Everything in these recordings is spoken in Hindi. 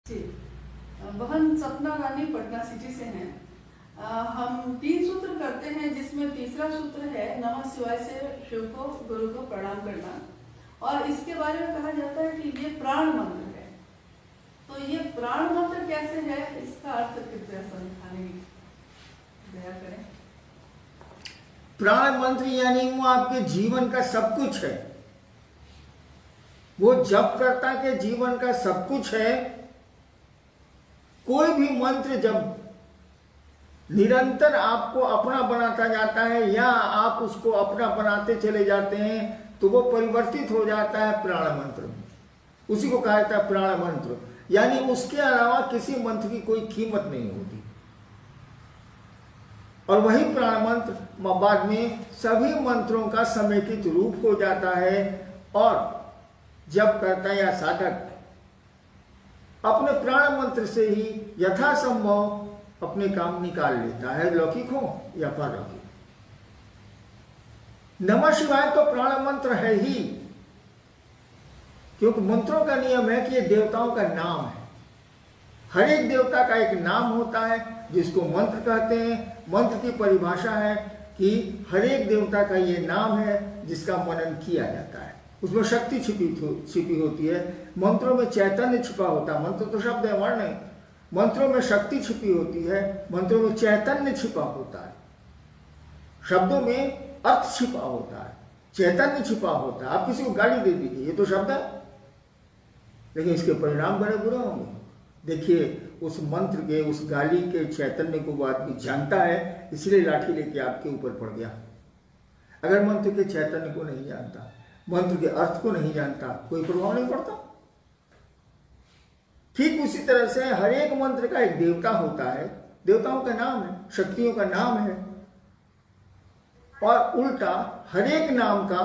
जी, बहन सपना रानी पटना सिटी से हैं। हम 3 सूत्र करते हैं, जिसमें तीसरा सूत्र है नमः शिवाय से शिव को गुरु को प्रणाम करना, और इसके बारे में कहा जाता है कि ये प्राण मंत्र है। तो ये प्राण मंत्र कैसे है, इसका अर्थ कृपया समझाने की दया करें। प्राण मंत्र यानी वो आपके जीवन का सब कुछ है। वो जपकर्ता के जीवन का सब कुछ है। कोई भी मंत्र जब निरंतर आपको अपना बनाता जाता है या आप उसको अपना बनाते चले जाते हैं तो वो परिवर्तित हो जाता है प्राण मंत्र में। उसी को कहा जाता है प्राण मंत्र, यानी उसके अलावा किसी मंत्र की कोई कीमत नहीं होती। और वही प्राण मंत्र बाद में सभी मंत्रों का समेकित रूप हो जाता है और जब करता या साधक अपने प्राण मंत्र से ही यथासंभव अपने काम निकाल लेता है, लौकिक हो या पारलौकिक। नमः शिवाय तो प्राण मंत्र है ही, क्योंकि मंत्रों का नियम है कि ये देवताओं का नाम है। हर एक देवता का एक नाम होता है जिसको मंत्र कहते हैं। मंत्र की परिभाषा है कि हर एक देवता का ये नाम है जिसका मनन किया जाता है। उसमें शक्ति छिपी होती है। मंत्रों में चैतन्य छिपा होता है। मंत्र तो शब्द है, वर्ण है। मंत्रों में शक्ति छिपी होती है, मंत्रों में चैतन्य छिपा होता है। शब्दों में अर्थ छिपा होता है, चैतन्य छिपा होता है। आप किसी को गाली दे दीजिए, ये तो शब्द है, लेकिन इसके परिणाम बड़े बुरे होंगे। देखिए, उस मंत्र के, उस गाली के चैतन्य को वो आदमी जानता है, इसलिए लाठी लेके आपके ऊपर पड़ गया। अगर मंत्र के चैतन्य को नहीं जानता, मंत्र के अर्थ को नहीं जानता, कोई प्रभाव नहीं पड़ता। ठीक उसी तरह से हर एक मंत्र का एक देवता होता है, देवताओं का नाम है, शक्तियों का नाम है। और उल्टा हर एक नाम का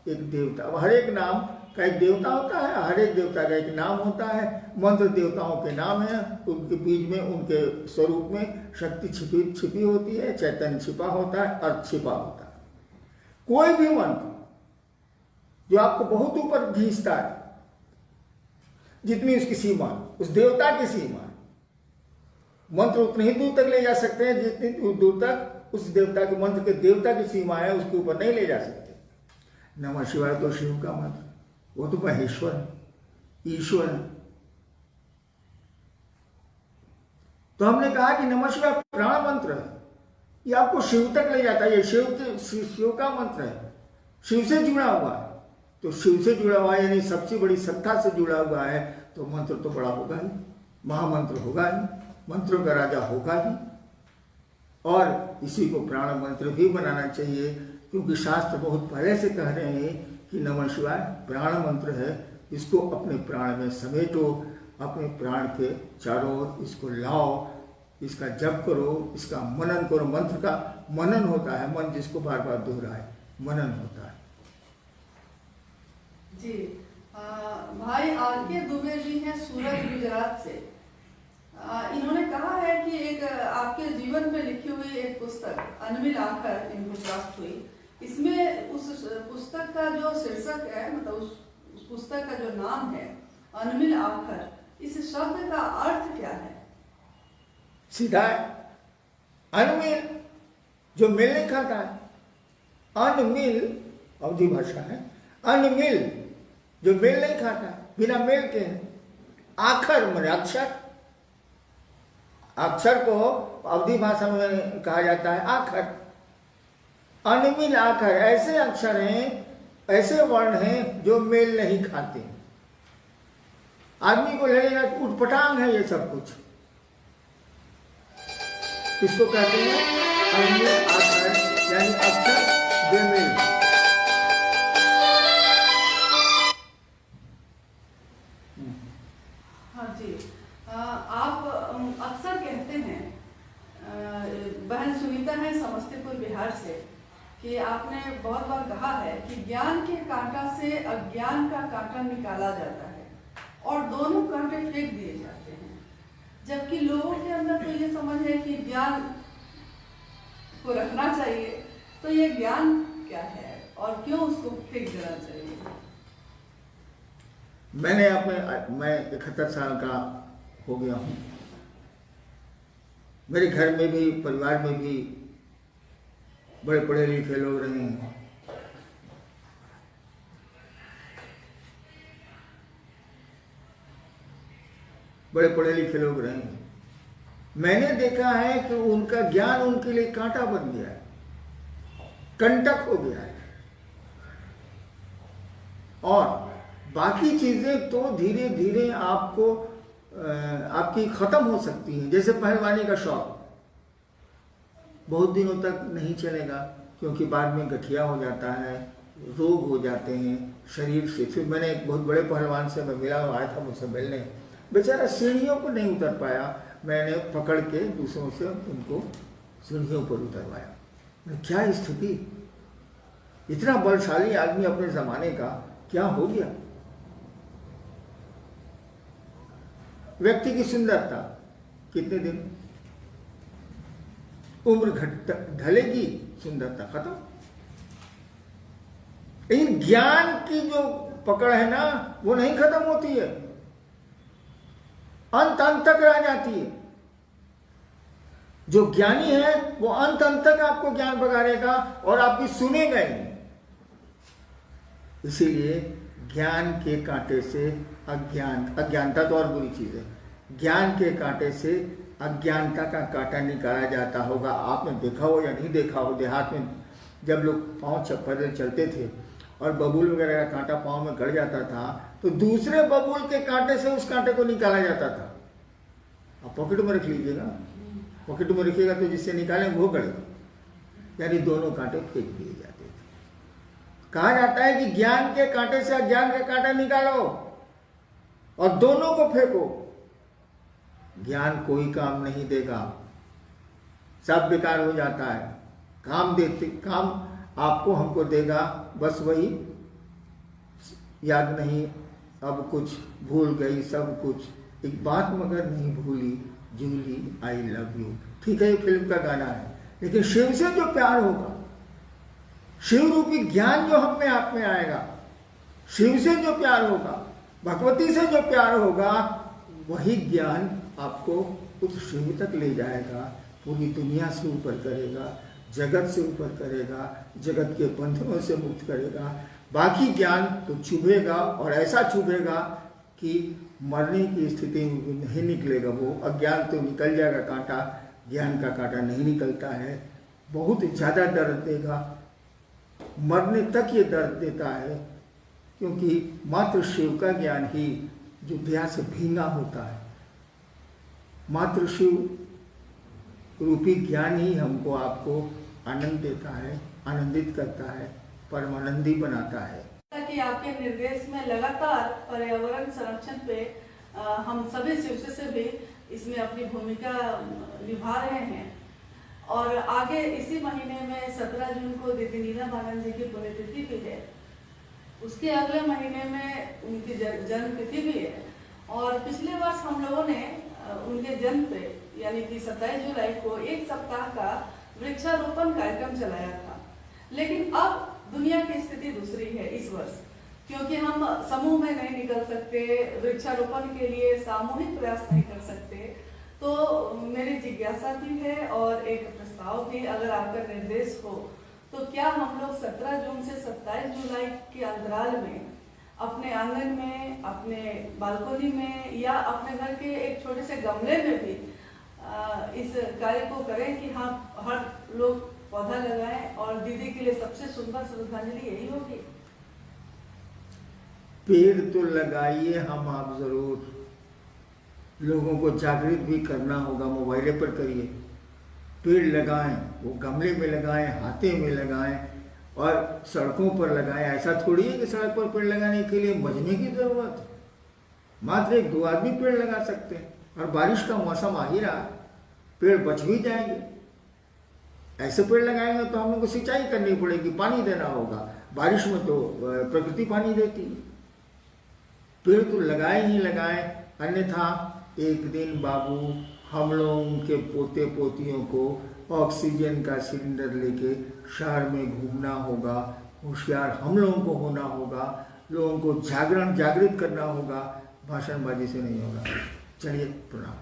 एक देवता, हर एक नाम का एक देवता होता है, हर एक देवता का एक नाम होता है। मंत्र देवताओं के नाम है, उनके बीच में, उनके स्वरूप में शक्ति छिपी होती है, चैतन्य छिपा होता है, अर्थ छिपा होता है। कोई भी मंत्र जो आपको बहुत ऊपर खींचता है, जितनी उसकी सीमा, उस देवता की सीमा, मंत्र उतनी ही दूर तक ले जा सकते हैं जितनी दूर तक उस देवता के, मंत्र के देवता की सीमा है, उसके ऊपर नहीं ले जा सकते। नमः शिवाय तो शिव का मंत्र, वो तो महेश्वर है, ईश्वर है। तो हमने कहा कि नमः शिवाय प्राण मंत्र है, ये आपको शिव तक ले जाता है। ये शिव का मंत्र है, शिव से जुड़ा हुआ है। तो शिव से जुड़ा हुआ है, यानी सबसे बड़ी सत्ता से जुड़ा हुआ है, तो मंत्र तो बड़ा होगा ही, महामंत्र होगा ही, मंत्रों का राजा होगा ही। और इसी को प्राण मंत्र भी बनाना चाहिए, क्योंकि शास्त्र बहुत पहले से कह रहे हैं कि नमः शिवाय प्राण मंत्र है। इसको अपने प्राण में समेटो, अपने प्राण के चारों ओर इसको लाओ, इसका जप करो, इसका मनन करो। मंत्र का मनन होता है, मन जिसको बार बार दोहराए, मनन होता है। जी, भाई आर.के. दुबे जी हैं सूरत, गुजरात से। इन्होंने कहा है कि एक आपके जीवन में लिखी हुई एक पुस्तक अनमिल आखर इनको प्राप्त हुई। इसमें उस पुस्तक का जो शीर्षक है, मतलब उस पुस्तक का जो नाम है अनमिल आखर, इस शब्द का अर्थ क्या है? सीधा है, अनमिल, जो मेल नहीं खाता है। अनमिल अवधि भाषा है। अनमिल, जो मेल नहीं खाता, बिना मेल के है। आखर माने अक्षर, अक्षर को अवधि भाषा में कहा जाता है आखर। अनमिल आखर, ऐसे अक्षर हैं, ऐसे वर्ण हैं जो मेल नहीं खाते। आदमी को लगेगा कि उटपटांग है ये सब कुछ। इसको कहते हैं अनमिल आखर, यानी अक्षर बेमेल। हाँ जी, आप अक्सर कहते हैं, बहन सुनीता है समस्तीपुर बिहार से, कि आपने बहुत बार कहा है कि ज्ञान के कांटा से अज्ञान का कांटा निकाला जाता है और दोनों कांटे फेंक दिए जाते हैं। जबकि लोगों के अंदर तो ये समझ है कि ज्ञान को रखना चाहिए। तो ये ज्ञान क्या है और क्यों उसको फेंक देना चाहिए? मैं 71 साल का हो गया हूँ। मेरे घर में भी, परिवार में भी बड़े पढ़े लिखे लोग रहे हैं। बड़े पढ़े लिखे लोग रहे हैं। मैंने देखा है कि उनका ज्ञान उनके लिए कांटा बन गया है, कंटक हो गया है, और बाकी चीजें तो धीरे धीरे आपको आपकी खत्म हो सकती हैं। जैसे पहलवानी का शौक बहुत दिनों तक नहीं चलेगा, क्योंकि बाद में गठिया हो जाता है, रोग हो जाते हैं शरीर से। फिर मैंने एक बहुत बड़े पहलवान से मैं मिला, आया था मुझसे मिलने, बेचारा सीढ़ियों पर नहीं उतर पाया, मैंने पकड़ के दूसरों से उनको सीढ़ियों पर उतरवाया। क्या स्थिति, इतना बलशाली आदमी अपने जमाने का, क्या हो गया। व्यक्ति की सुंदरता कितने दिन, उम्र ढलेगी, सुंदरता खत्म। लेकिन ज्ञान की जो पकड़ है ना, वो नहीं खत्म होती है, अंत अंत तक रह जाती है। जो ज्ञानी है वो अंत अंत तक आपको ज्ञान बगाड़ेगा और आपकी सुनेगा ही नहीं। इसीलिए ज्ञान के कांटे से अज्ञानता तो और बुरी चीज है, ज्ञान के कांटे से अज्ञानता का कांटा निकाला जाता होगा। आपने देखा हो या नहीं देखा हो, देहात में जब लोग पांव पैदल चलते थे और बबूल वगैरह का कांटा पांव में गड़ जाता था, तो दूसरे बबूल के कांटे से उस कांटे को निकाला जाता था। आप पॉकेट में रख लीजिएगा, पॉकेट में रखिएगा तो जिससे निकालें वो गड़ेगा, यानी दोनों कांटे फेंक दिए जाते थे। कहा जाता है कि ज्ञान के कांटे से अज्ञान का कांटा निकालो और दोनों को फेंको। ज्ञान कोई काम नहीं देगा, सब बेकार हो जाता है। काम आपको हमको देगा बस वही, याद नहीं अब कुछ, भूल गई सब कुछ, एक बात मगर नहीं भूली, जूली आई लव यू। ठीक है, ये फिल्म का गाना है, लेकिन शिव से जो प्यार होगा, शिव रूपी ज्ञान जो हम में आप में आएगा, शिव से जो प्यार होगा, भगवती से जो प्यार होगा, वही ज्ञान आपको उस शिव तक ले जाएगा, पूरी दुनिया से ऊपर करेगा, जगत से ऊपर करेगा, जगत के बंधनों से मुक्त करेगा। बाकी ज्ञान तो चुभेगा, और ऐसा चुभेगा कि मरने की स्थिति में भी नहीं निकलेगा। वो अज्ञान तो निकल जाएगा कांटा, ज्ञान का कांटा नहीं निकलता है, बहुत ज़्यादा दर्द देगा, मरने तक ये दर्द देता है, क्योंकि मात्र शिव का ज्ञान ही जो दया से भींगा होता है, मात्र शिव रूपी ज्ञान ही हमको आपको आनंद देता है, आनंदित करता है, परमानंदी बनाता है। कि आपके निर्देश में लगातार पर्यावरण संरक्षण पे हम सभी शिवसे से भी इसमें अपनी भूमिका निभा रहे हैं। और आगे इसी महीने में 17 जून को दीदी नीलाबानन जी की पुण्यतिथि भी है, उसके अगले महीने में उनकी जन्म तिथि भी है। और पिछले वर्ष हम लोगों ने उनके जन्म पे यानी कि 27 जुलाई को एक सप्ताह का वृक्षारोपण कार्यक्रम चलाया था। लेकिन अब दुनिया की स्थिति दूसरी है इस वर्ष, क्योंकि हम समूह में नहीं निकल सकते, वृक्षारोपण के लिए सामूहिक प्रयास नहीं कर सकते। तो मेरी जिज्ञासा भी है और एक प्रस्ताव भी, अगर आपका निर्देश हो तो क्या हम लोग 17 जून से 27 जुलाई के अंतराल में अपने आंगन में, अपने बालकोनी में या अपने घर के एक छोटे से गमले में भी इस कार्य को करें कि हाँ, हर लोग पौधा लगाएं। और दीदी के लिए सबसे सुंदर श्रद्धांजलि यही होगी। पेड़ तो लगाइए हम आप जरूर, लोगों को जागृत भी करना होगा, मोबाइल पर करिए, पेड़ लगाएं, वो गमले में लगाएं, हाथे में लगाएं और सड़कों पर लगाएं। ऐसा थोड़ी है कि सड़क पर पेड़ लगाने के लिए मजमे की जरूरत है, मात्र 1-2 आदमी पेड़ लगा सकते हैं। और बारिश का मौसम आ ही रहा है, पेड़ बच भी जाएंगे। ऐसे पेड़ लगाएंगे तो हम लोग को सिंचाई करनी पड़ेगी, पानी देना होगा, बारिश में तो प्रकृति पानी देती है। पेड़ तो लगाए ही लगाए, अन्यथा एक दिन बाबू हम लोगों के पोते पोतियों को ऑक्सीजन का सिलेंडर लेके शहर में घूमना होगा, होशियार हम लोगों को होना होगा, लोगों को जागृत करना होगा, भाषणबाजी से नहीं होगा। चलिए प्रणाम।